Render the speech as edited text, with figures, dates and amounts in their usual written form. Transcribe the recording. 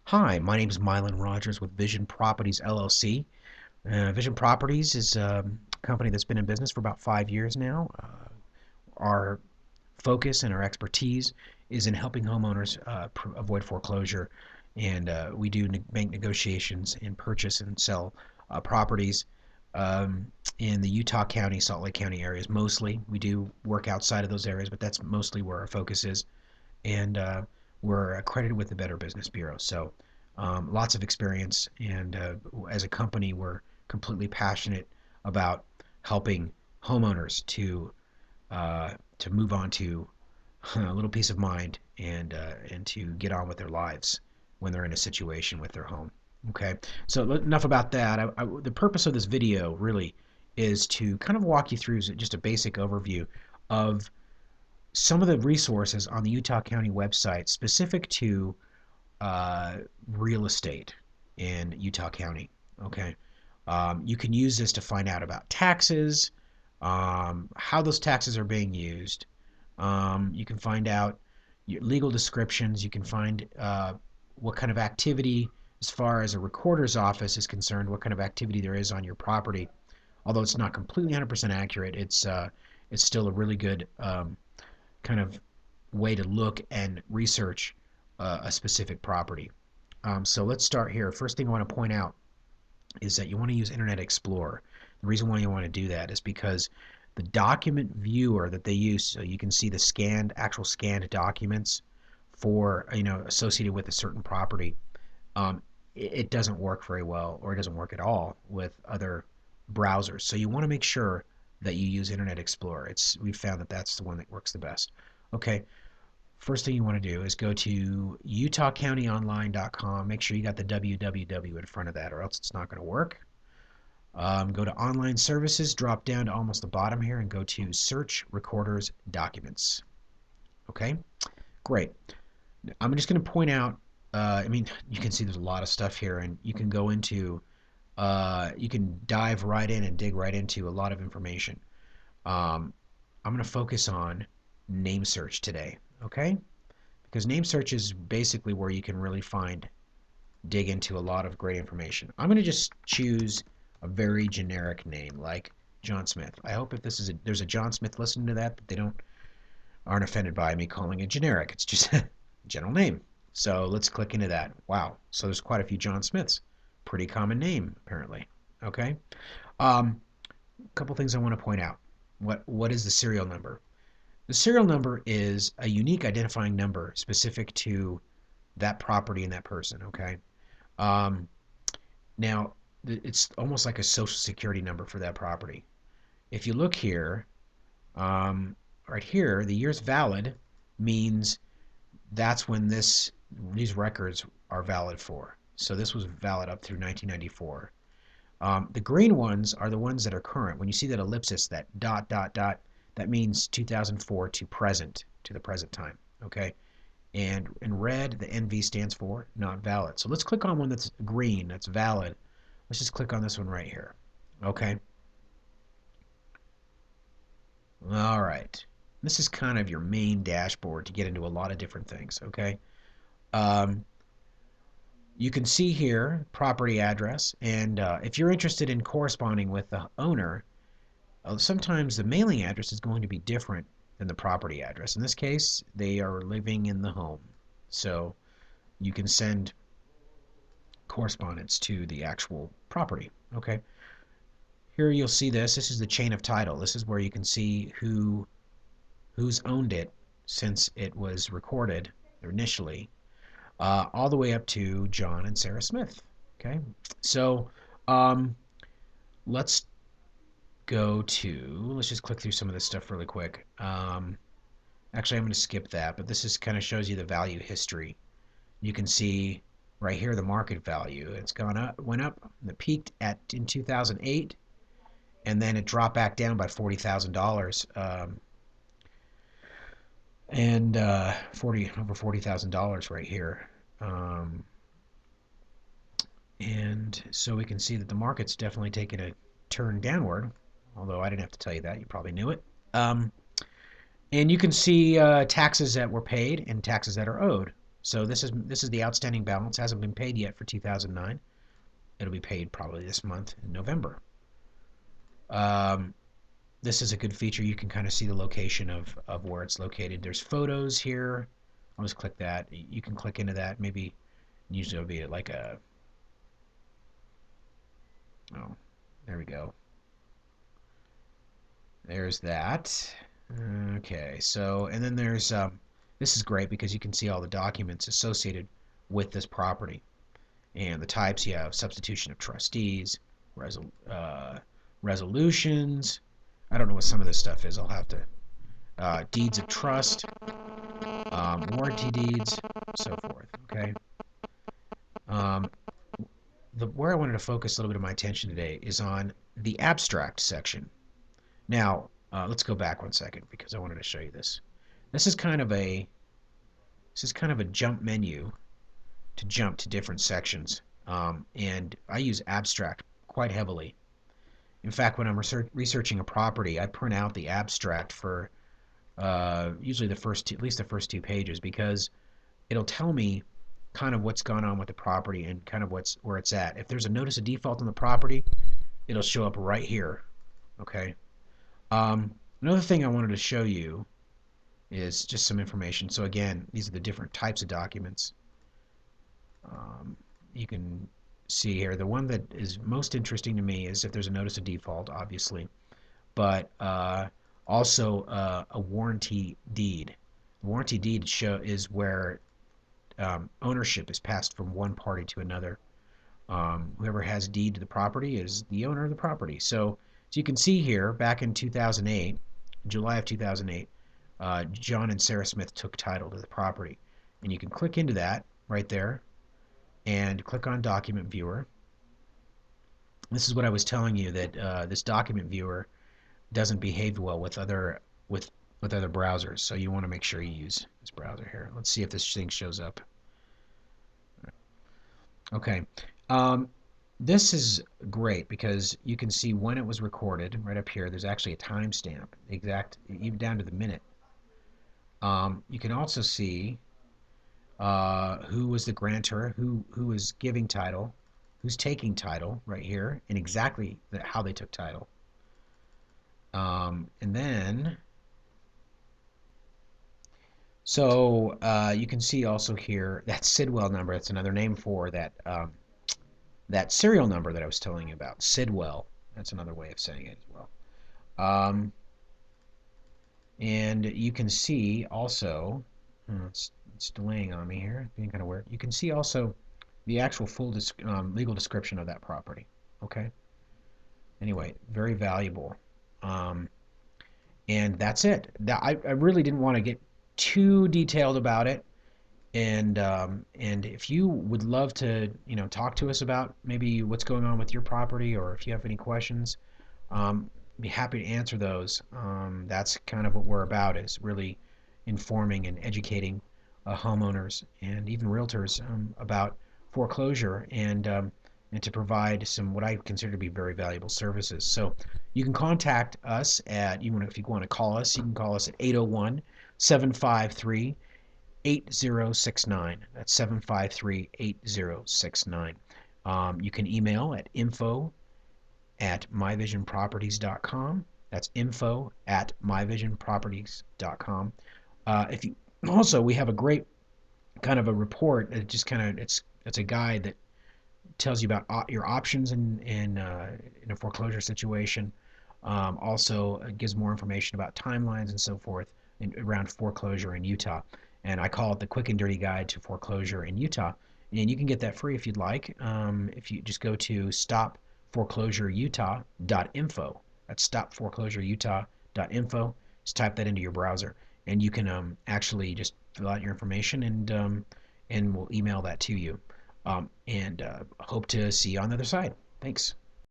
Hi, my name is Mylan Rogers with Vision Properties LLC. Vision Properties is a company that's been in business for about 5 years now. Our focus and our expertise is in helping homeowners avoid foreclosure, and we do bank negotiations and purchase and sell properties in the Utah County, Salt Lake County areas mostly. We do work outside of those areas, but that's mostly where our focus is. And we're accredited with the Better Business Bureau. So lots of experience, and as a company, we're completely passionate about helping homeowners to move on to a little peace of mind and to get on with their lives when they're in a situation with their home. Okay, so enough about that. The purpose of this video really is to kind of walk you through just a basic overview of some of the resources on the Utah County website specific to real estate in Utah County. Okay, you can use this to find out about taxes, how those taxes are being used. You can find out your legal descriptions. You can find what kind of activity, as far as a recorder's office is concerned, what kind of activity there is on your property. Although it's not completely 100% accurate, it's still a really good kind of way to look and research a specific property. So let's start here. First thing I want to point out is that you want to use Internet Explorer. The reason why you want to do that is because the document viewer that they use, so you can see the actual scanned documents for, associated with a certain property, it doesn't work very well, or it doesn't work at all with other browsers. So you want to make sure that you use Internet Explorer. We've found that that's the one that works the best. Okay, first thing you want to do is go to utahcountyonline.com. Make sure you got the www in front of that, or else it's not going to work. Go to Online Services, drop down to almost the bottom here, and go to Search Recorders Documents. Okay, great. I'm just going to point out, you can see there's a lot of stuff here, and you can go into, you can dive right in and dig right into a lot of information. I'm going to focus on name search today, okay? Because name search is basically where you can really dig into a lot of great information. I'm going to just choose a very generic name like John Smith. I hope if there's a John Smith listening to that they aren't offended by me calling it generic. It's just a general name. So let's click into that. Wow. So there's quite a few John Smiths. Pretty common name, apparently. Okay. A couple things I want to point out. What is the serial number? The serial number is a unique identifying number specific to that property and that person. Okay. Now, it's almost like a social security number for that property. If you look here, right here, the year's valid means that's when these records are valid for. So this was valid up through 1994. The green ones are the ones that are current. When you see that ellipsis, that dot, dot, dot, that means 2004 to present, to the present time. Okay? And in red, the NV stands for not valid. So let's click on one that's green, that's valid. Let's just click on this one right here. Okay? All right. This is kind of your main dashboard to get into a lot of different things. Okay? You can see here property address, and if you're interested in corresponding with the owner, sometimes the mailing address is going to be different than the property address. In this case, they are living in the home, so you can send correspondence to the actual property. Okay, here you'll see this is the chain of title. This is where you can see who's owned it since it was recorded initially, all the way up to John and Sarah Smith. Okay, so let's just click through some of this stuff really quick. Actually, I'm going to skip that, but this kind of shows you the value history. You can see right here the market value. It's went up, and it peaked in 2008, and then it dropped back down by $40,000, and over $40,000 right here. And so we can see that the market's definitely taken a turn downward, although I didn't have to tell you that. You probably knew it. And you can see taxes that were paid and taxes that are owed. So this is the outstanding balance. Hasn't been paid yet for 2009. It'll be paid probably this month in November. Um, this is a good feature. You can kind of see the location of where it's located. There's photos here. I'll just click that. You can click into that. Maybe usually it'll be like a, oh, there we go. There's that. Okay, so, and then there's, this is great because you can see all the documents associated with this property. And the types, you have substitution of trustees, resolutions. I don't know what some of this stuff is. I'll have to, deeds of trust, warranty deeds, so forth, okay? Um, where I wanted to focus a little bit of my attention today is on the abstract section. Now, let's go back one second because I wanted to show you this. This is kind of a jump menu to jump to different sections, and I use abstract quite heavily. In fact, when I'm researching a property, I print out the abstract for usually at least the first two pages, because it'll tell me kind of what's gone on with the property and kind of where it's at. If there's a notice of default on the property, it'll show up right here. Okay. Another thing I wanted to show you is just some information. So again, these are the different types of documents. You can see here, the one that is most interesting to me is if there's a notice of default, obviously, but also a warranty deed. The warranty deed is where ownership is passed from one party to another. Whoever has deed to the property is the owner of the property. So you can see here, back in 2008, July of 2008, John and Sarah Smith took title to the property. And you can click into that right there and click on Document Viewer. This is what I was telling you, that this Document Viewer doesn't behave well with other browsers, so you want to make sure you use this browser here. Let's see if this thing shows up. Okay. This is great because you can see when it was recorded right up here. There's actually a timestamp, exact, even down to the minute. You can also see who was the grantor, who is giving title, who's taking title right here, and exactly how they took title. And then, so you can see also here that Sidwell number. That's another name for that that serial number that I was telling you about. Sidwell. That's another way of saying it as well. And you can see also, it's delaying on me here, being kind of weird. You can see also the actual full legal description of that property. Okay. Anyway, very valuable. And that's it. I really didn't want to get too detailed about it. And if you would love to, talk to us about maybe what's going on with your property, or if you have any questions, be happy to answer those. That's kind of what we're about, is really informing and educating homeowners and even realtors about foreclosure, and to provide some what I consider to be very valuable services. So you can contact us if you want to call us, you can call us at 801-753 8069. That's 753-8069. You can email at info@myvisionproperties.com. That's info@myvisionproperties.com. We have a great kind of a report. It's a guide that tells you about your options in a foreclosure situation. Also, it gives more information about timelines and so forth around foreclosure in Utah. And I call it the Quick and Dirty Guide to Foreclosure in Utah. And you can get that free if you'd like. If you just go to stopforeclosureutah.info. That's stopforeclosureutah.info. Just type that into your browser, and you can actually just fill out your information, and we'll email that to you. Hope to see you on the other side. Thanks.